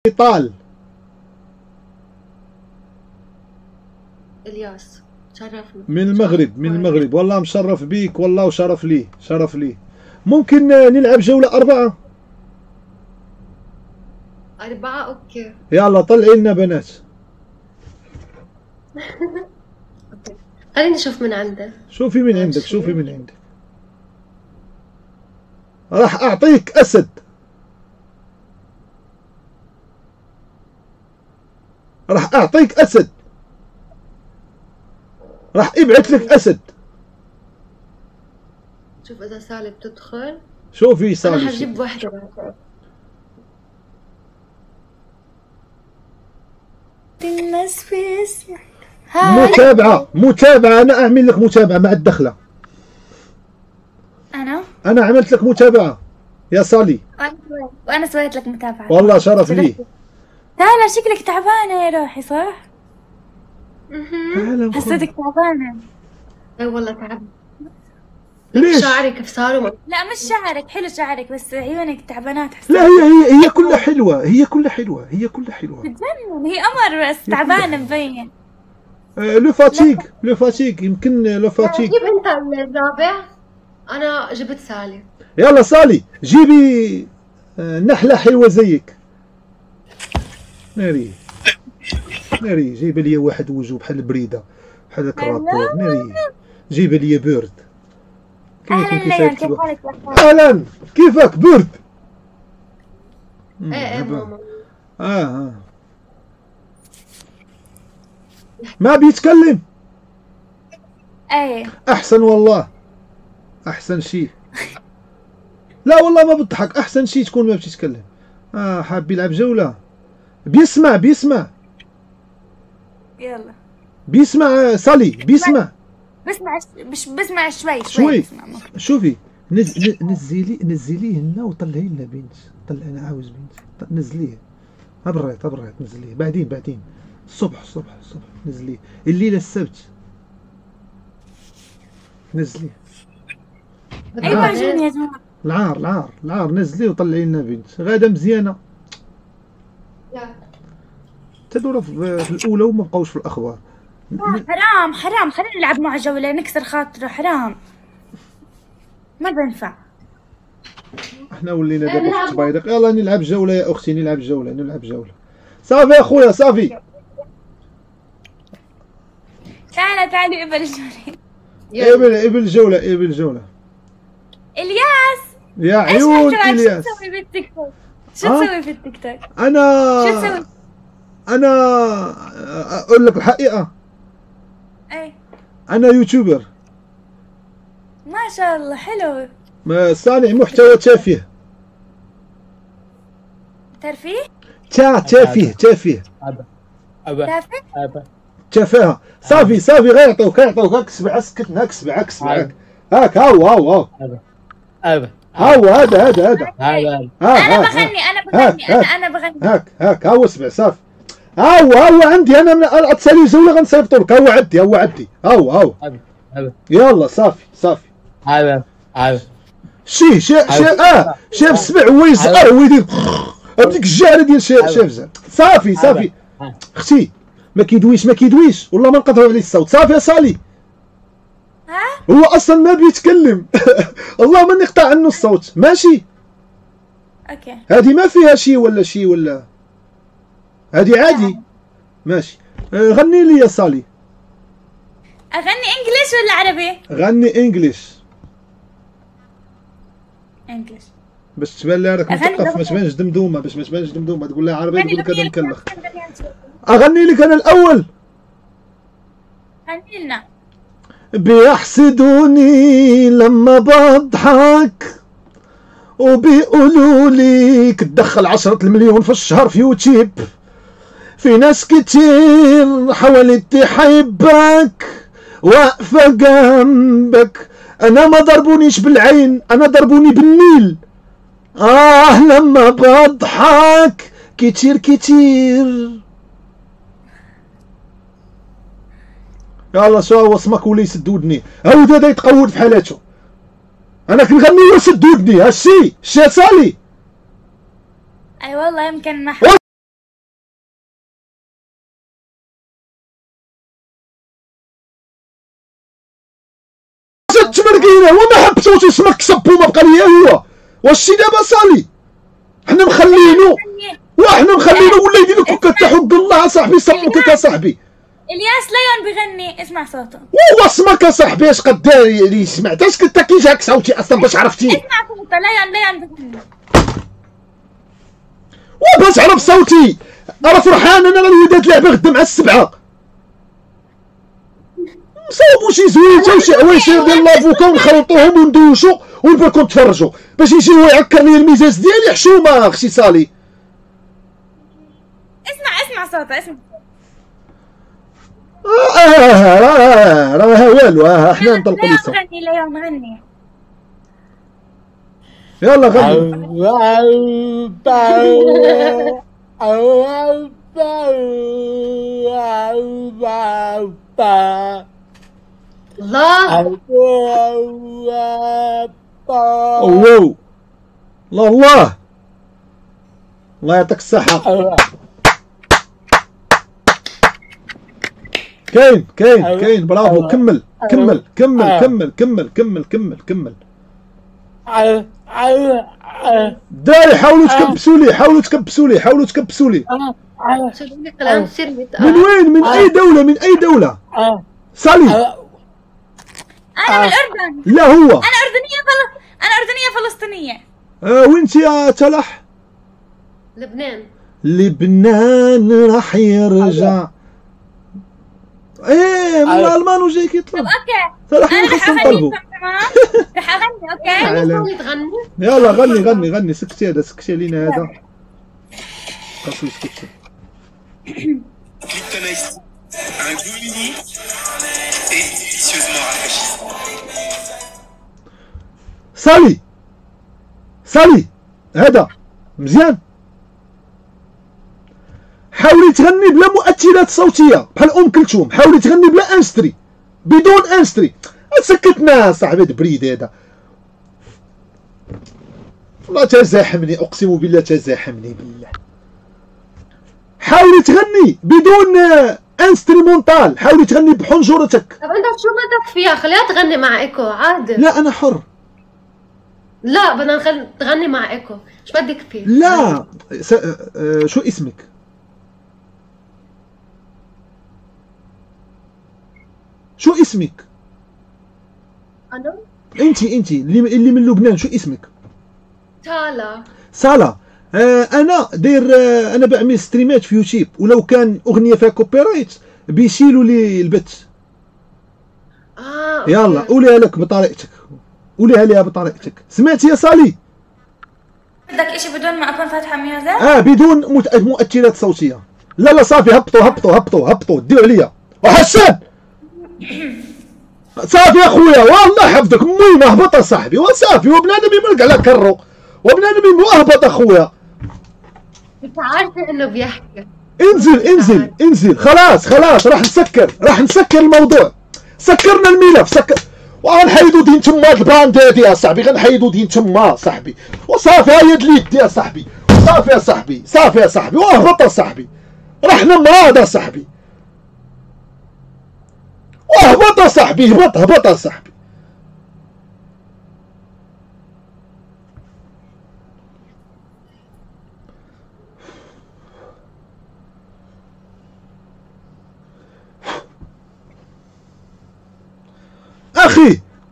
إيطال. الياس شرفنا. من المغرب، من المغرب. والله مشرف بيك والله، وشرف لي، شرف لي. ممكن نلعب جولة 4؟ 4 اوكي. يلا طلعي لنا بنات. اوكي خليني اشوف من عندك. شوفي من عندك، شوفي من عندك. راح أعطيك أسد. راح أعطيك أسد. راح ابعث لك أسد. شوف إذا سالي بتدخل. شوفي سالي. أنا حجيب واحدة بعد. الناس في اسمع. متابعة، متابعة. أنا أعمل لك متابعة مع الدخلة. أنا عملت لك متابعة يا سالي. وأنا سويت لك متابعة. والله شرف لي. لا شكلك تعبانة يا روحي صح؟ تعال حسيتك تعبانة. اي والله تعب. ليش؟ شعرك كيف صار لا مش شعرك، حلو شعرك بس عيونك تعبانات حسيت. لا هي كلها حلوة، هي كلها حلوة، هي كلها حلوة. بتجنن، هي قمر بس تعبانة مبين. لو فاتيك، لو فاتيك يمكن لو فاتيك. جيب انت الرابع. انا جبت سالي. يلا سالي جيبي نحلة حلوة زيك. ناري ناري جيب لي واحد وجهه بحال البريدة، بحال هاك الرابور. ناري جيب لي بورد. أهلا كيف حالك يا أخوان؟ أهلا كيفك بورد؟ ايه ماما. ما بيتكلم؟ ايه أحسن والله، أحسن شيء. لا والله ما بضحك، أحسن شيء تكون ما بتتكلم. حاب يلعب جولة. بيسمع بيسمع. يلا بيسمع سالي، بيسمع. بسمع شوي. شوفي نزليه لنا وطلعي لنا بنت. طلع انا عاوز بنت. نزليه بريت نزليه بعدين الصبح نزليه الليله السبت. نزليه. ايوه عجبني يا جماعه. العار نزليه وطلعي لنا بنت غاده مزيانه. تدور في الاولى وما بقاوش في الاخبار. حرام خلينا نلعب مع جولة نكسر خاطره. حرام ما بنفع. احنا ولينا دابا في التبايدق. يلا نلعب جولة يا اختي، نلعب جولة. صافي يا خويا صافي. تعالي ابل جولة. ابل جولة. الياس يا عيون الياس. شو تسوي بالتيك توك؟ شو تسوي في التيك توك؟ انا اقول لك الحقيقة. اي انا يوتيوبر. ما شاء الله حلو. صانع محتوى تافه. ترفيه؟ تافه. تافهة. صافي غير يعطوك هاك سبع هاك هاو هذا انا بغني هاك هاو سبع صافي. هاو عندي انا من تسالي جولة غنصيفطو لك. هاو عدي هاو يلا صافي شاف السبع هو يزقر ويدير هذيك الجعله ديال شاف صافي اختي ما كيدويش والله ما نقطعوا عليه الصوت. صافي يا سالي. هو اصلا ما بيتكلم. الله ما نقطع عنه الصوت. ماشي اوكي هذه ما فيها شي ولا هذه عادي. ماشي غني لي يا سالي. اغني انجليش ولا عربي؟ غني انجليش باش تبان لها راك مثقف. ما تبانش دمدومه تقول لها عربي تقول لك هذا مكلخ. اغني لك انا الاول. غني لنا. بيحسدوني لما بضحك وبيقولوا لي تدخل 10 مليون في الشهر في يوتيوب. في ناس كتير حاولت تحبك واقفة جنبك. انا ما ضربونيش بالعين، انا ضربوني بالنيل. لما بضحك كتير. يلا شو هو اسمك ولا يسد ودني. هاو دا يتقود في حالته. انا كنغني ويسد ودني. هالشي سالي. اي والله يمكن ما هو ما حب صوتي سما كسب وما بقى ليا هو. واش شي دابا صالي حنا مخلينو وحنا مخلينو ولا يدير لك كتحب الله صاحبي صمك صاحبي. الياس ليون بيغني، اسمع صوته. وهو اسمك صاحبي اش قد دار لي سمعت اش كنت كيجاك صوتي اصلا باش عرفتي. اسمع صوته ليون بيغني. وباش عرف صوتي راه فرحان انا الوداد لعبه غدا مع السبعه. نصاوبو شي زويته وشي عويشير ديال لافوكا ونخلطوهم وندوشو ونبقاو نتفرجوا باش يجي هو يعكر لي المزاج ديالي حشومه اختي صالي. اسمع صوته اسمع. راه والو حنا نطلقوا لي صوت. غني ليون غني. يلا غني. الله اوه الله الله يعطيك الصحة. كاين برافو. كمل كمل كمل كمل كمل كمل كمل كمل. الدراري حاولوا تكبسوا لي حاولوا تكبسوا لي. من وين؟ من اي دولة؟ من اي دولة؟ صالي انا من الاردن. لا هو انا اردنية فلسطينية. وانت يا تلح؟ لبنان راح يرجع. ايه من الالمان وجاي كيطلب. اوكي احنا خاصنا نطلبوا. رح اغني. اوكي تغني. يلا غني سكتي هذا سكتي لينا هذا. خاصو يسكت. صالي هذا مزيان. حاولي تغني بلا مؤثرات صوتيه بحال ام كلثوم. حاولي تغني بلا انستري بدون انستري. سكتنا صاحبي بريد هذا والله تزاحمني اقسم بالله تزاحمني بالله. حاولي تغني بدون انستريمونتال. حاولي تغني بحنجرتك. طب انت شو بدك فيها؟ خليها تغني مع ايكو عادي. لا انا حر. لا بدنا تغني مع ايكو. ايش بدك فيه؟ لا شو اسمك؟ شو اسمك؟ انا؟ انت اللي من لبنان. شو اسمك؟ سالا. انا داير انا بعمل ستريمات في يوتيوب ولو كان اغنيه فيها كوبي رايت بيشيلوا لي البث. يلا قوليها لك بطريقتك. قوليها ليها بطريقتك. سمعتي يا صالي؟ بدك اشي بدون ما اكون فاتحه ميوزك؟ بدون مؤثرات صوتيه. لا صافي هبطوا ديو عليا. وحسان صافي يا خويا والله حفظك. المهم اهبط صاحبي وصافي. وبنادم يملق على كرو وبنادم اهبط اخويا. انت عارفه انه بيحكي. انزل خلاص راح نسكر الموضوع. سكرنا الملف وغنحيدو دين تما البراند هادي يا صاحبي. غنحيدو دين تما صاحبي وصافي. ها يد اليد يا صاحبي. صافي يا صاحبي واهبط صاحبي. رحنا مراد يا صاحبي واهبط صاحبي. هبط صاحبي.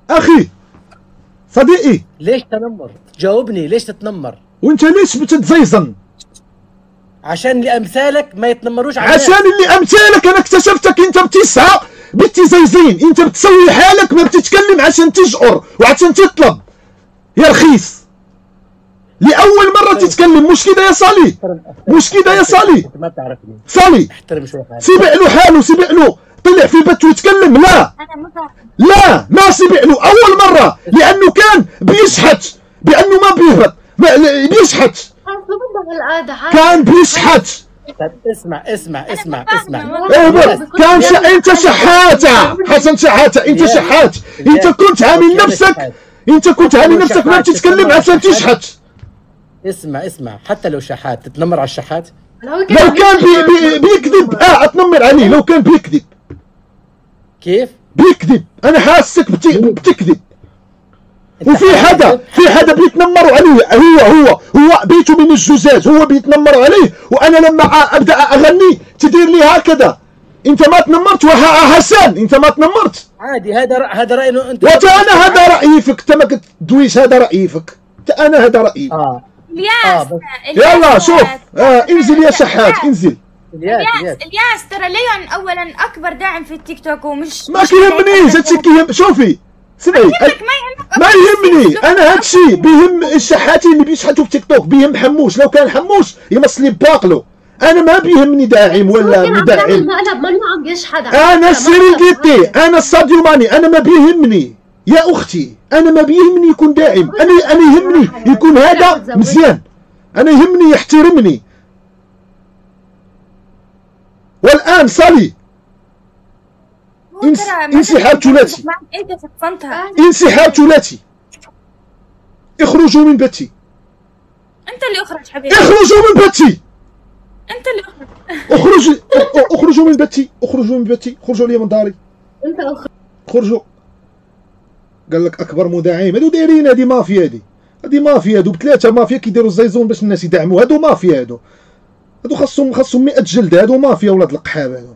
اخي صديقي ليش تنمر؟ جاوبني ليش تتنمر؟ وانت ليش بتتزيزن؟ عشان اللي امثالك ما يتنمروش على عشان اللي امثالك انا اكتشفتك انت بتسعى بالتزيزين. انت بتسوي حالك ما بتتكلم عشان تشعر وعشان تطلب يا رخيص. لأول مرة تتكلم. مش كده يا صالي؟ انت ما بتعرفني. صالي احترم شوي حالك. سبق له حاله طلع في البث ويتكلم. لا ما سبق له اول مرة لانه كان بيشحت بانه ما بيهبط بيشحت. كان بيشحت. اسمع اهبط. كان انت شحاتة حسن شحاتة. انت شحات. انت كنت عامل نفسك ما بتتكلم عشان تشحت. اسمع حتى لو شحات تتنمر على الشحات. لو كان بيكذب اتنمر عليه. لو كان بيكذب. كيف؟ بيكذب. انا حاسك بتكذب. وفي حدا بيتنمروا عليه، هو بيته من الزجاج، هو بيتنمروا عليه، وانا لما ابدا اغني تدير لي هكذا. انت ما تنمرت حسن، انت ما تنمرت عادي. هذا راي انت، انا هذا رايي فيك، انت ما تدويش هذا رايي فيك، انا هذا رايي. الياس يلا شوف، انزل يا شحات انزل. الياس ترى ليون اولا اكبر داعم في التيك توك، ومش ما كيهمنيش هادشي، شوفي سمعي، ما يهمني انا هادشي، بيهم الشحاتين اللي بيشحتوا في تيك توك، بيهم حموش، لو كان حموش يمص لي باقلو، انا ما بيهمني داعم ولا مدعم، مانو عم يشحد، انا السيرينغيتي، انا الساديو ماني، انا ما بيهمني يا اختي، انا ما بيهمني يكون داعم، انا يهمني يكون هذا مزيان، انا يهمني يحترمني. والان صلي انسحاب ثلاثي، انسحاب ثلاثي، اخرجوا من بيتي. انت اللي اخرج حبيبي، اخرجوا من بيتي، انت اللي اخرجوا من بيتي، اخرجوا من بيتي، خرجوا لي من داري، انت خرجوا. قال لك اكبر مداعم، هادو دايرين، هادي مافيا، هادي مافيا، هادو بثلاثه مافيا كيديروا الزيزون باش الناس يدعموا، هادو مافيا، هادو خاصهم 100 جلده، هادو مافيا ولاد القحاب، هادو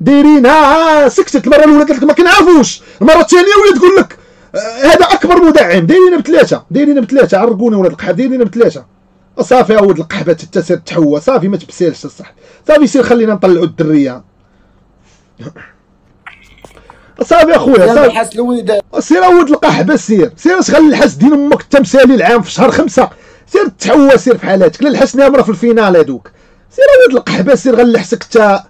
دايرين. سكتت المره الاولى قالت لك ما كنعرفوش، المره الثانيه ولات تقول لك هذا اكبر مدعم، دايرين بثلاثه، عرقونا ولاد القحاب، دايرين بثلاثه. صافي ولد القحبات حتى سير تحوى، صافي ما تبسالش الصح، صافي سير خلينا نطلعوا الدريه، صافي اخويا، صافي حس الولد، سير ولد القحبه، سير شغل الحس دين امك التمثالي العام في شهر 5، سير تحوى، سير في حالاتك، لا الحسنه مرة في الفينال هذوك، سير ولد القحبه، سير غنلحسك حتى